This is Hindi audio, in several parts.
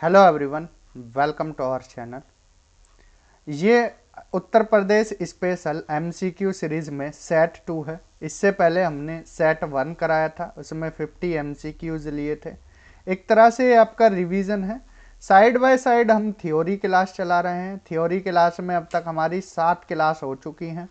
Hello everyone, welcome to our channel. ये Uttar Pradesh special MCQ series में सेट 2 है। इससे पहले हमने सेट 1 कराया था, उसमें 50 एमसीक्यूज लिए थे। एक तरह से ये आपका रिवीजन है। साइड बाय साइड हम थ्योरी क्लास चला रहे हैं। थ्योरी क्लास में अब तक हमारी 7 क्लास हो चुकी हैं।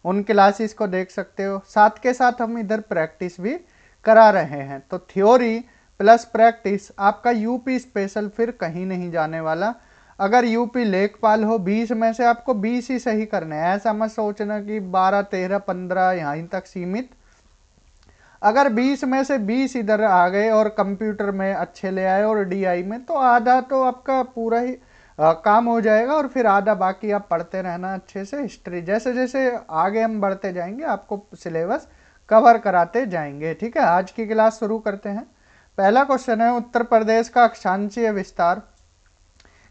उन क्लासेस को देख सकते हो। साथ के साथ हम इधर प्रैक्टिस भी करा रहे हैं। तो थ्योरी प्लस प्रैक्टिस आपका यूपी स्पेशल फिर कहीं नहीं जाने वाला। अगर यूपी लेखपाल हो 20 में से आपको 20 ही सही करने हैं। ऐसा मत सोचना कि 12 13 15 यहीं तक सीमित। अगर 20 में से 20 इधर आ गए और कंप्यूटर में अच्छे ले आए और डीआई में, तो आधा तो आपका पूरा ही काम हो जाएगा और फिर आधा बाकी आप पढ़ते रहना अच्छे से। हिस्ट्री जैसे जैसे आगे हम बढ़ते जाएंगे आपको सिलेबस कवर कराते जाएंगे। ठीक है, आज की क्लास शुरू करते हैं। पहला क्वेश्चन है उत्तर प्रदेश का अक्षांशीय विस्तार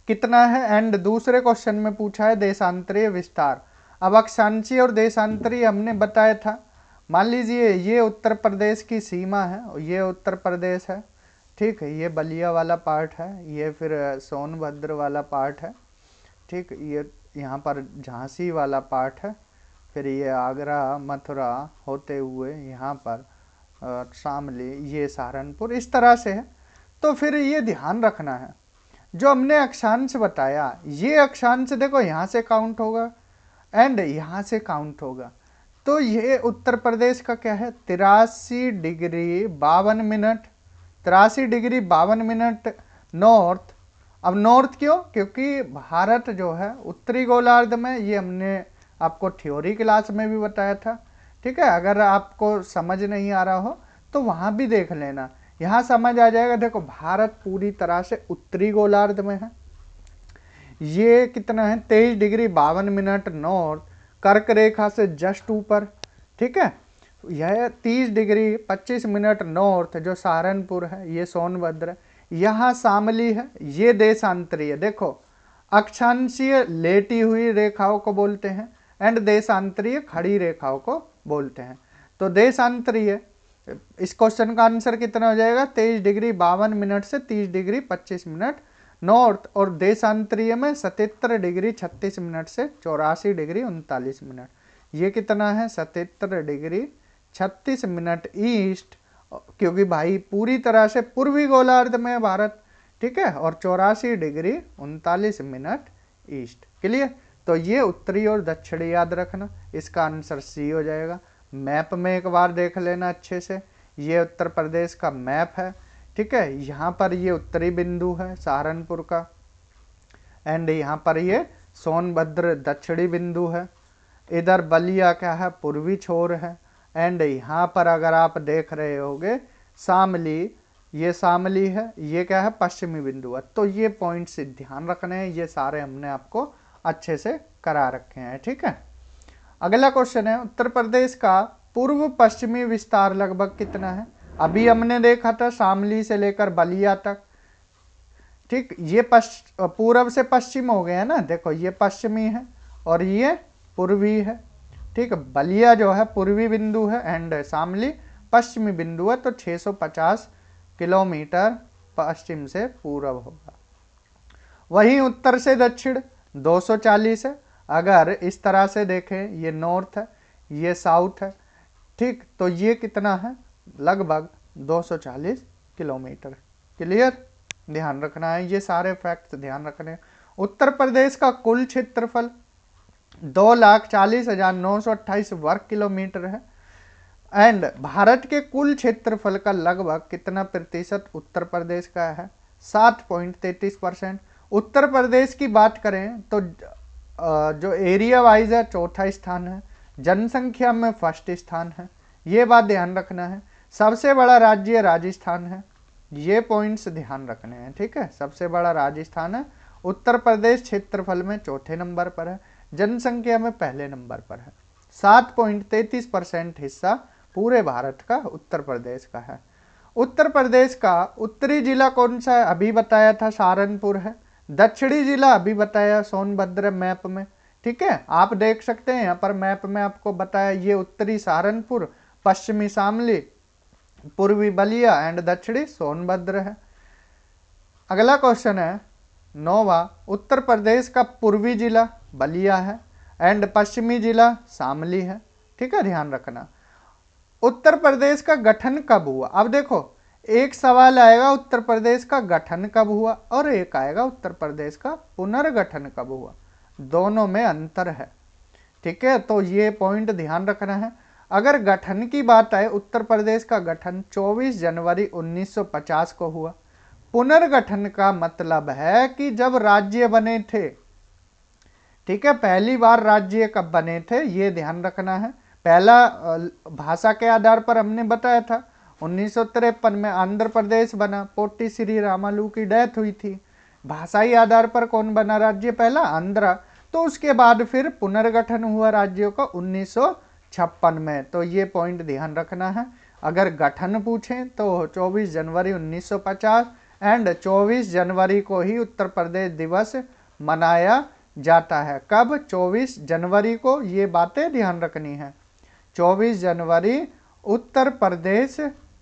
कितना है, एंड दूसरे क्वेश्चन में पूछा है देशांतरीय विस्तार। अब अक्षांशीय और देशांतरीय हमने बताया था। मान लीजिए ये उत्तर प्रदेश की सीमा है और ये उत्तर प्रदेश है। ठीक है, ये बलिया वाला पार्ट है, ये फिर सोनभद्र वाला पार्ट है। ठीक, ये यहाँ पर झांसी वाला पार्ट है, फिर ये आगरा मथुरा होते हुए यहाँ पर शामली, ये सहारनपुर, इस तरह से है। तो फिर ये ध्यान रखना है, जो हमने अक्षांश बताया, ये अक्षांश देखो यहाँ से काउंट होगा एंड यहाँ से काउंट होगा। तो ये उत्तर प्रदेश का क्या है, 83 degree 52 minute, 83 degree 52 minute north. अब नॉर्थ क्यों? क्योंकि भारत जो है उत्तरी गोलार्ध में, ये हमने आपको थ्योरी क्लास में भी बताया था। ठीक है, अगर आपको समझ नहीं आ रहा हो तो वहां भी देख लेना, यहाँ समझ आ जाएगा। देखो भारत पूरी तरह से उत्तरी गोलार्ध में है। ये कितना है, 23 डिग्री 52 मिनट नॉर्थ, कर्क रेखा से जस्ट ऊपर। ठीक है, यह 30 डिग्री 25 मिनट नॉर्थ जो सहारनपुर है, ये सोनभद्र, यहाँ शामली है, ये देशांतरीय। देखो अक्षांशीय लेटी हुई रेखाओं को बोलते हैं एंड देशांतरीय खड़ी रेखाओं को बोलते हैं। तो देशांतरीय, इस क्वेश्चन का आंसर कितना हो जाएगा, 23 डिग्री 52 मिनट से 30 डिग्री 25 मिनट नॉर्थ, और देशांतरीय में 77 डिग्री 36 मिनट से 84 डिग्री 39 मिनट। ये कितना है, 77 डिग्री 36 मिनट ईस्ट, क्योंकि भाई पूरी तरह से पूर्वी गोलार्ध में भारत। ठीक है, और 84 डिग्री 39 मिनट ईस्ट। क्लियर? तो ये उत्तरी और दक्षिणी याद रखना, इसका आंसर सी हो जाएगा। मैप में एक बार देख लेना अच्छे से, ये उत्तर प्रदेश का मैप है। ठीक है, यहाँ पर ये उत्तरी बिंदु है सहारनपुर का, एंड यहाँ पर ये सोनभद्र दक्षिणी बिंदु है। इधर बलिया क्या है, पूर्वी छोर है। एंड यहाँ पर अगर आप देख रहे होगे शामली, ये शामली है, ये क्या है, पश्चिमी बिंदु है। तो ये पॉइंट्स ध्यान रखने हैं, ये सारे हमने आपको अच्छे से करा रखे हैं। ठीक है, अगला क्वेश्चन है उत्तर प्रदेश का पूर्व पश्चिमी विस्तार लगभग कितना है। अभी हमने देखा था शामली से लेकर बलिया तक। ठीक, ये पूर्व से पश्चिम हो गया है ना। देखो ये पश्चिमी है और ये पूर्वी है। ठीक, बलिया जो है पूर्वी बिंदु है एंड शामली पश्चिमी बिंदु है। तो 650 किलोमीटर पश्चिम से पूर्व होगा। वहीं उत्तर से दक्षिण 240 है। अगर इस तरह से देखें, ये नॉर्थ है, ये साउथ है। ठीक, तो ये कितना है, लगभग 240 किलोमीटर। क्लियर? ध्यान रखना है, ये सारे फैक्ट्स ध्यान रखने हैं। उत्तर प्रदेश का कुल क्षेत्रफल 2,40,928 वर्ग किलोमीटर है एंड भारत के कुल क्षेत्रफल का लगभग कितना प्रतिशत उत्तर प्रदेश का है, 7.33%। उत्तर प्रदेश की बात करें तो जो एरिया वाइज है चौथा स्थान है, जनसंख्या में फर्स्ट स्थान है। ये बात ध्यान रखना है। सबसे बड़ा राज्य राजस्थान है, ये पॉइंट्स ध्यान रखने हैं। ठीक है, सबसे बड़ा राजस्थान है। उत्तर प्रदेश क्षेत्रफल में चौथे नंबर पर है, जनसंख्या में पहले नंबर पर है। 7.33% हिस्सा पूरे भारत का उत्तर प्रदेश का है। उत्तर प्रदेश का उत्तरी जिला कौन सा है, अभी बताया था सहारनपुर है। दक्षिणी जिला अभी बताया सोनभद्र मैप में। ठीक है, आप देख सकते हैं यहाँ पर मैप में आपको बताया, ये उत्तरी सहारनपुर, पश्चिमी शामली, पूर्वी बलिया एंड दक्षिणी सोनभद्र है। अगला क्वेश्चन है 9वां, उत्तर प्रदेश का पूर्वी जिला बलिया है एंड पश्चिमी जिला शामली है। ठीक है, ध्यान रखना। उत्तर प्रदेश का गठन कब हुआ? अब देखो, एक सवाल आएगा उत्तर प्रदेश का गठन कब हुआ और एक आएगा उत्तर प्रदेश का पुनर्गठन कब हुआ, दोनों में अंतर है। ठीक है, तो ये पॉइंट ध्यान रखना है। अगर गठन की बात आए, उत्तर प्रदेश का गठन 24 जनवरी 1950 को हुआ। पुनर्गठन का मतलब है कि जब राज्य बने थे। ठीक है, पहली बार राज्य कब बने थे ये ध्यान रखना है। पहला भाषा के आधार पर हमने बताया था 1953 में आंध्र प्रदेश बना, पोट्टी श्री रामालू की डेथ हुई थी। भाषाई आधार पर कौन बना राज्य? पहला आंध्रा। तो उसके बाद फिर पुनर्गठन हुआ राज्यों का 1956 में। तो ये पॉइंट ध्यान रखना है। अगर गठन पूछें तो 24 जनवरी 1950 एंड 24 जनवरी को ही उत्तर प्रदेश दिवस मनाया जाता है। कब? 24 जनवरी को। ये बातें ध्यान रखनी है। 24 जनवरी उत्तर प्रदेश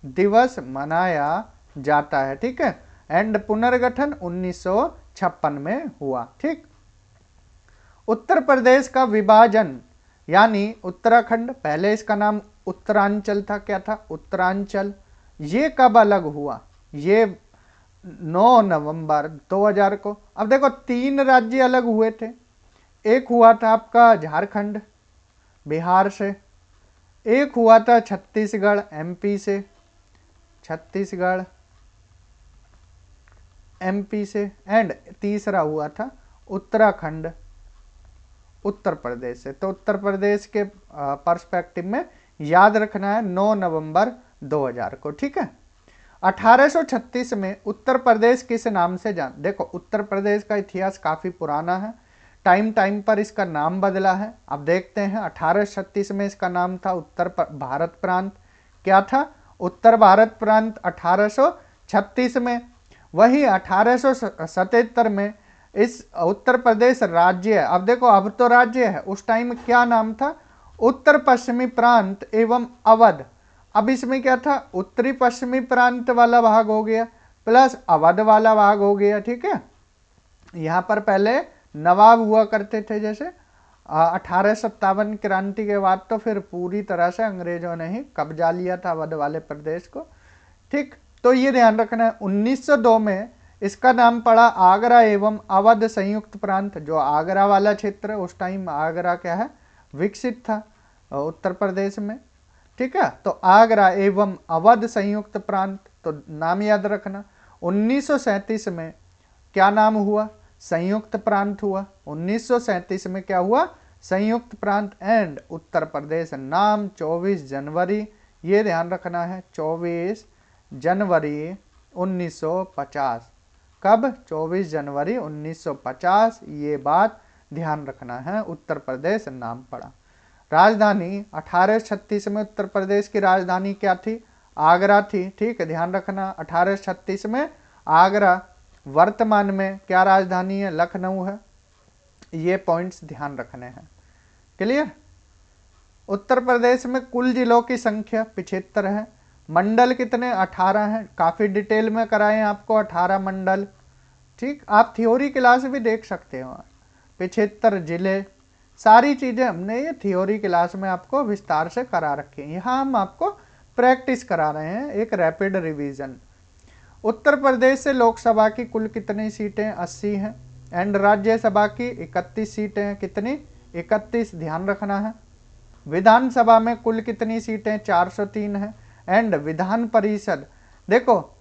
दिवस मनाया जाता है। ठीक है, एंड पुनर्गठन 1956 में हुआ। ठीक, उत्तर प्रदेश का विभाजन यानी उत्तराखंड, पहले इसका नाम उत्तरांचल था। क्या था? उत्तरांचल। ये कब अलग हुआ? ये 9 नवंबर 2000 को। अब देखो, 3 राज्य अलग हुए थे। एक हुआ था आपका झारखंड बिहार से, एक हुआ था छत्तीसगढ़ एमपी से, छत्तीसगढ़ एमपी से, एंड तीसरा हुआ था उत्तराखंड उत्तर प्रदेश से। तो उत्तर प्रदेश के पर्सपेक्टिव में याद रखना है 9 नवंबर 2000 को। ठीक है, 1836 में उत्तर प्रदेश किस नाम से जान? देखो, उत्तर प्रदेश का इतिहास काफी पुराना है, टाइम टाइम पर इसका नाम बदला है। अब देखते हैं, 1836 में इसका नाम था उत्तर भारत प्रांत। क्या था? उत्तर भारत प्रांत 1836 में। वही 1877 में इस उत्तर प्रदेश राज्य है। अब देखो, अब तो राज्य है, उस टाइम क्या नाम था? उत्तर पश्चिमी प्रांत एवं अवध। अब इसमें क्या था? उत्तरी पश्चिमी प्रांत वाला भाग हो गया प्लस अवध वाला भाग हो गया। ठीक है, यहां पर पहले नवाब हुआ करते थे। जैसे 1857 क्रांति के बाद तो फिर पूरी तरह से अंग्रेजों ने ही कब्जा लिया था अवध वाले प्रदेश को। ठीक, तो ये ध्यान रखना है। 1902 में इसका नाम पड़ा आगरा एवं अवध संयुक्त प्रांत। जो आगरा वाला क्षेत्र, उस टाइम आगरा क्या है? विकसित था उत्तर प्रदेश में। ठीक है, तो आगरा एवं अवध संयुक्त प्रांत, तो नाम याद रखना। 1937 में क्या नाम हुआ? संयुक्त प्रांत हुआ। 1937 में क्या हुआ? संयुक्त प्रांत। एंड उत्तर प्रदेश नाम 24 जनवरी, ये ध्यान रखना है, 24 जनवरी 1950। कब? 24 जनवरी 1950। ये बात ध्यान रखना है, उत्तर प्रदेश नाम पड़ा। राजधानी 1836 में उत्तर प्रदेश की राजधानी क्या थी? आगरा थी। ठीक है, ध्यान रखना, 1836 में आगरा। वर्तमान में क्या राजधानी है? लखनऊ है। ये पॉइंट्स ध्यान रखने हैं। क्लियर? उत्तर प्रदेश में कुल जिलों की संख्या 75 है। मंडल कितने? 18 हैं। काफी डिटेल में कराए आपको 18 मंडल। ठीक, आप थ्योरी क्लास भी देख सकते हो। 75 जिले, सारी चीजें हमने ये थ्योरी क्लास में आपको विस्तार से करा रखी हैं। यहाँ हम आपको प्रैक्टिस करा रहे हैं, एक रैपिड रिवीजन। उत्तर प्रदेश से लोकसभा की कुल कितनी सीटें? 80 हैं। एंड राज्यसभा की 31 सीटें हैं। कितनी? 31, ध्यान रखना है। विधानसभा में कुल कितनी सीटें? 403 है। एंड विधान परिषद, देखो,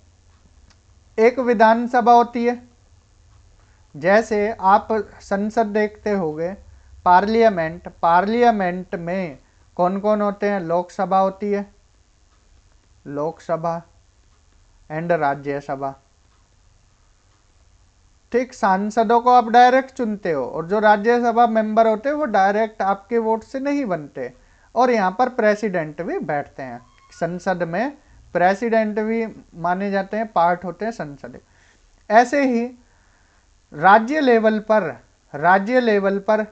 एक विधानसभा होती है, जैसे आप संसद देखते होंगे, पार्लियामेंट, पार्लियामेंट में कौन कौन होते हैं? लोकसभा होती है, लोकसभा एंड राज्यसभा। ठीक, सांसदों को आप डायरेक्ट चुनते हो और जो राज्यसभा मेंबर होते हैं वो डायरेक्ट आपके वोट से नहीं बनते। और यहाँ पर प्रेसिडेंट भी बैठते हैं संसद में, प्रेसिडेंट भी माने जाते हैं, पार्ट होते हैं संसद। ऐसे ही राज्य लेवल पर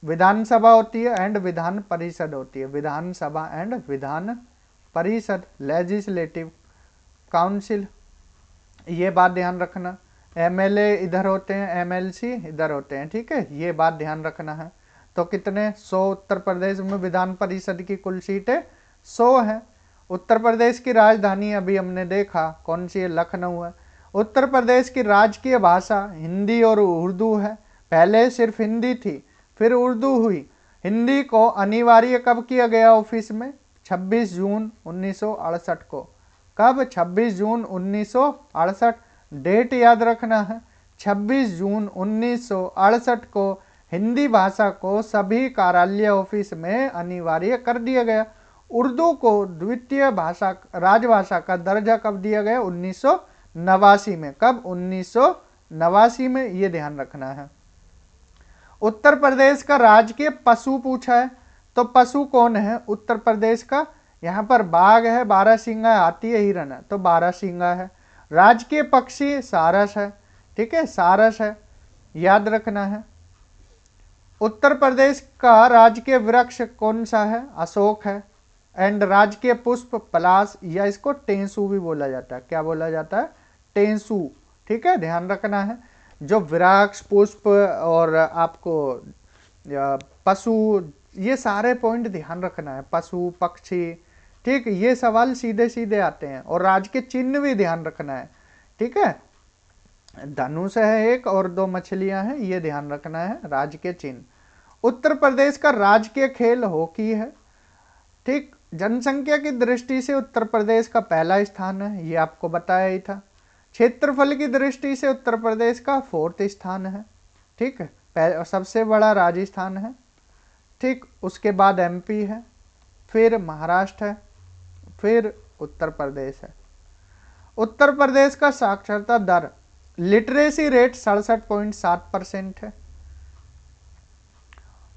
विधानसभा होती है एंड विधान परिषद होती है। विधानसभा and Vidhan Parishad, legislative council, ये बात ध्यान रखना। एमएलए इधर होते हैं, एमएलसी इधर होते हैं, ठीक है, ये बात ध्यान रखना है। तो कितने 100 उत्तर प्रदेश में विधान परिषद की कुल सीटें 100 हैं। उत्तर प्रदेश की राजधानी अभी हमने देखा कौन सी है, लखनऊ है। उत्तर प्रदेश की राजकीय भाषा हिंदी और उर्दू है। पहले सिर्फ हिंदी थी, फिर उर्दू हुई। हिंदी को अनिवार्य कब किया गया ऑफिस में? 26 जून 1968 को। कब? 26 जून 1968। डेट याद रखना है, 26 जून 1968 को हिंदी भाषा को सभी कार्यालय ऑफिस में अनिवार्य कर दिया गया। उर्दू को द्वितीय भाषा, राजभाषा का दर्जा कब दिया गया? 1989 में। कब? 1989 में, ये ध्यान रखना है। उत्तर प्रदेश का राजकीय पशु पूछा है, तो पशु कौन है उत्तर प्रदेश का? यहाँ पर बाघ है, बारहसिंगा, हाथी है, हिरन है, तो बारहसिंगा है। राजकीय पक्षी सारस है, ठीक है, सारस है, याद रखना है। उत्तर प्रदेश का राजकीय वृक्ष कौन सा है? अशोक है। एंड राजकीय पुष्प पलाश, या इसको टेंसू भी बोला जाता है। क्या बोला जाता है? टेंसू, ठीक है, ध्यान रखना है। जो वृक्ष, पुष्प और आपको पशु, ये सारे पॉइंट ध्यान रखना है। पशु, पक्षी, ठीक, ये सवाल सीधे सीधे आते हैं। और राजकीय चिन्ह भी ध्यान रखना है, ठीक है। धनुष है एक और 2 मछलियां हैं, ये ध्यान रखना है, राजकीय चिन्ह। उत्तर प्रदेश का राजकीय खेल हॉकी है, ठीक। जनसंख्या की दृष्टि से उत्तर प्रदेश का पहला स्थान है, ये आपको बताया ही था। क्षेत्रफल की दृष्टि से उत्तर प्रदेश का 4th स्थान है, ठीक है, सबसे बड़ा राजस्थान है, ठीक। उसके बाद एमपी है, फिर महाराष्ट्र है, फिर उत्तर प्रदेश है। उत्तर प्रदेश का साक्षरता दर, लिटरेसी रेट 67.7% है।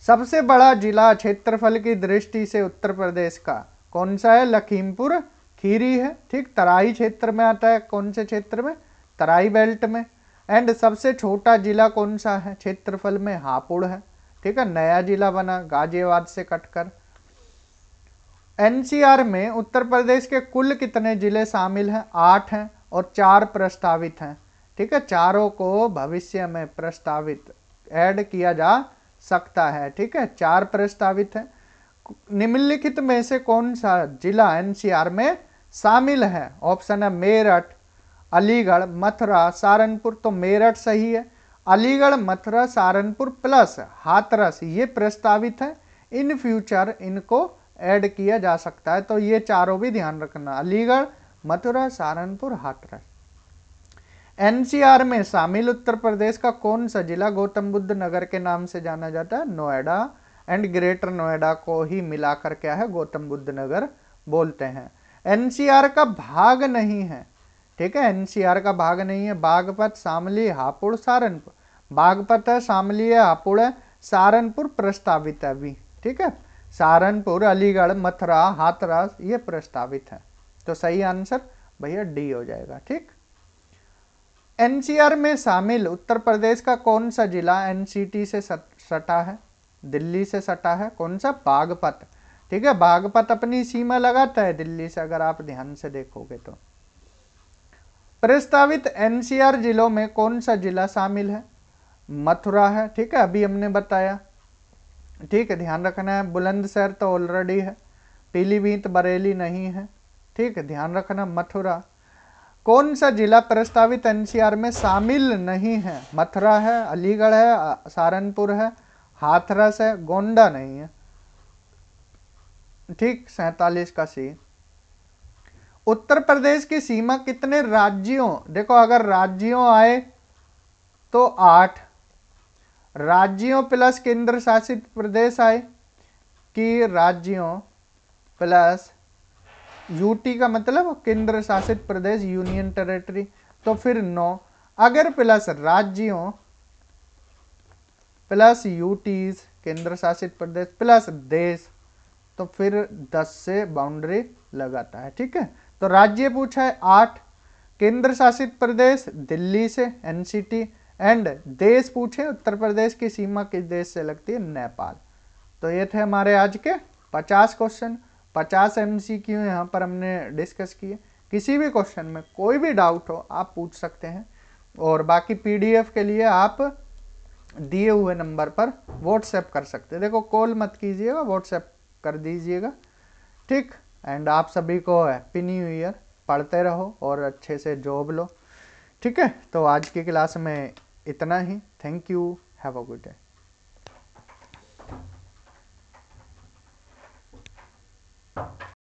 सबसे बड़ा जिला क्षेत्रफल की दृष्टि से उत्तर प्रदेश का कौन सा है? लखीमपुर खीरी है, ठीक, तराई क्षेत्र में आता है। कौन से क्षेत्र में? तराई बेल्ट में। एंड सबसे छोटा जिला कौन सा है क्षेत्रफल में? हापुड़ है, ठीक है, नया जिला बना गाजियाबाद से कटकर। एनसीआर में उत्तर प्रदेश के कुल कितने जिले शामिल हैं? 8 हैं और 4 प्रस्तावित हैं, ठीक है, चारों को भविष्य में प्रस्तावित ऐड किया जा सकता है, ठीक है, 4 प्रस्तावित हैं। निम्नलिखित में से कौन सा जिला एनसीआर में शामिल है? ऑप्शन है मेरठ, अलीगढ़, मथुरा, सहारनपुर। तो मेरठ सही है। अलीगढ़, मथुरा, सहारनपुर प्लस हाथरस ये प्रस्तावित है। इन फ्यूचर इनको ऐड किया जा सकता है, तो ये चारों भी ध्यान रखना, अलीगढ़, मथुरा, सहारनपुर, हाथरस। एनसीआर में शामिल उत्तर प्रदेश का कौन सा जिला गौतम बुद्ध नगर के नाम से जाना जाता है? नोएडा। एंड ग्रेटर नोएडा को ही मिलाकर क्या है? गौतम बुद्ध नगर बोलते हैं। एनसीआर का भाग नहीं है, ठीक है, एनसीआर का भाग नहीं है। बागपत, शामली, हापुड़, सहारनपुर। बागपत है, शामली है, हापुड़ है, सहारनपुर प्रस्तावित है अभी, ठीक है। सहारनपुर, अलीगढ़, मथुरा, हाथरस ये प्रस्तावित है। तो सही आंसर भैया डी हो जाएगा, ठीक। एनसीआर में शामिल उत्तर प्रदेश का कौन सा जिला एनसीटी से सटा है? दिल्ली से सटा है। कौन सा? बागपत, ठीक है, बागपत अपनी सीमा लगाता है दिल्ली से, अगर आप ध्यान से देखोगे तो। प्रस्तावित एनसीआर जिलों में कौन सा जिला शामिल है? मथुरा है, ठीक है, अभी हमने बताया, ठीक है, ध्यान रखना है। बुलंदशहर तो ऑलरेडी है। पीलीभीत, बरेली नहीं है, ठीक है, ध्यान रखना। मथुरा। कौन सा जिला प्रस्तावित एनसीआर में शामिल नहीं है? मथुरा है, अलीगढ़ है, सहारनपुर है, हाथरस है, गोंडा नहीं है, ठीक, 47 का सी। उत्तर प्रदेश की सीमा कितने राज्यों, देखो अगर राज्यों आए तो 8 राज्यों प्लस केंद्र शासित प्रदेश आए, कि राज्यों प्लस यूटी का मतलब केंद्र शासित प्रदेश, यूनियन टेरिटरी, तो फिर 9। अगर प्लस राज्यों प्लस यूटीज केंद्र शासित प्रदेश प्लस देश, तो फिर 10 से बाउंड्री लगाता है, ठीक है। तो राज्य पूछा है 8, केंद्र शासित प्रदेश दिल्ली से एनसीटी, एंड देश पूछे उत्तर प्रदेश की सीमा किस देश से लगती है? नेपाल। तो ये थे हमारे आज के 50 क्वेश्चन, 50 एमसीक्यू यहाँ पर हमने डिस्कस किए। किसी भी क्वेश्चन में कोई भी डाउट हो आप पूछ सकते हैं, और बाकी पीडीएफ के लिए आप दिए हुए नंबर पर व्हाट्सएप कर सकते हैं। देखो कॉल मत कीजिएगा, व्हाट्सएप कर दीजिएगा, ठीक। एंड आप सभी को हैप्पी न्यू ईयर, पढ़ते रहो और अच्छे से जॉब लो, ठीक है। तो आज की क्लास में इतना ही। Thank you, have a good day.